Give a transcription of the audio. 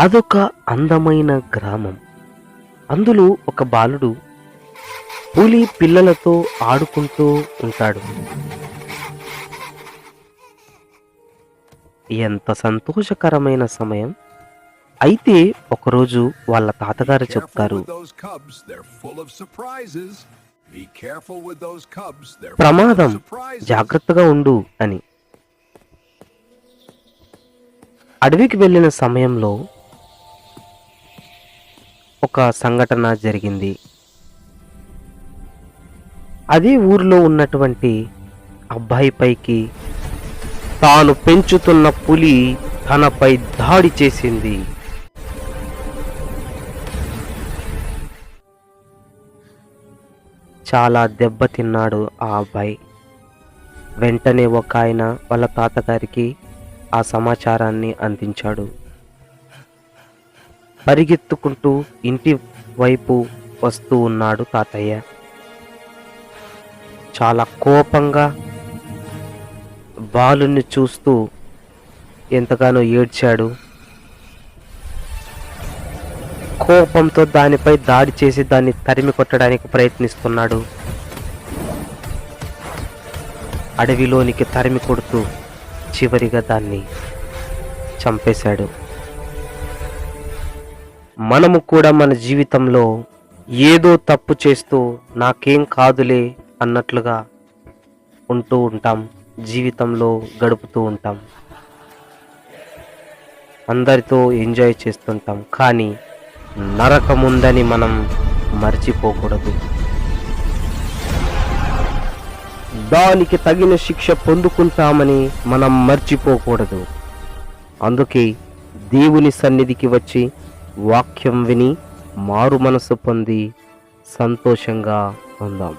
అదొక అందమైన గ్రామం. అందులో ఒక బాలుడు పులి పిల్లలతో ఆడుకుంటూ ఉంటాడు. ఎంత సంతోషకరమైన సమయం. అయితే ఒకరోజు వాళ్ళ తాతగారు Careful చెప్తారు, with those cubs, they're full of surprises. Be careful with those cubs, they're full of ప్రమాదం, surprises. జాగ్రత్తగా ఉండు అని. అడవికి వెళ్ళిన సమయంలో ఒక సంఘటన జరిగింది. అదే ఊరిలో ఉన్నటువంటి అబ్బాయి పైకి తాను పెంచుతున్న పులి తనపై దాడి చేసింది. చాలా దెబ్బతిన్నాడు ఆ అబ్బాయి. వెంటనే ఒక ఆయన వాళ్ళ తాతగారికి ఆ సమాచారాన్ని అందించాడు. పరిగెత్తుకుంటూ ఇంటి వైపు వస్తూ ఉన్నాడు తాతయ్య. చాలా కోపంగా బాలుని చూస్తూ ఎంతగానో ఏడ్చాడు. కోపంతో దానిపై దాడి చేసి దాన్ని తరిమి కొట్టడానికి ప్రయత్నిస్తున్నాడు. అడవిలోనికి తరిమి కొడుతూ చివరిగా దాన్ని చంపేశాడు. మనము కూడా మన జీవితంలో ఏదో తప్పు చేస్తూ నాకేం కాదులే అన్నట్లుగా ఉంటూ ఉంటాం. జీవితంలో గడుపుతూ ఉంటాం. అందరితో ఎంజాయ్ చేస్తుంటాం. కానీ నరకముందని మనం మర్చిపోకూడదు. దానికి తగిన శిక్ష పొందుకుంటామని మనం మర్చిపోకూడదు. అందుకే దేవుని సన్నిధికి వచ్చి వాక్యం విని మారు మనసు పొంది సంతోషంగా ఉందాం.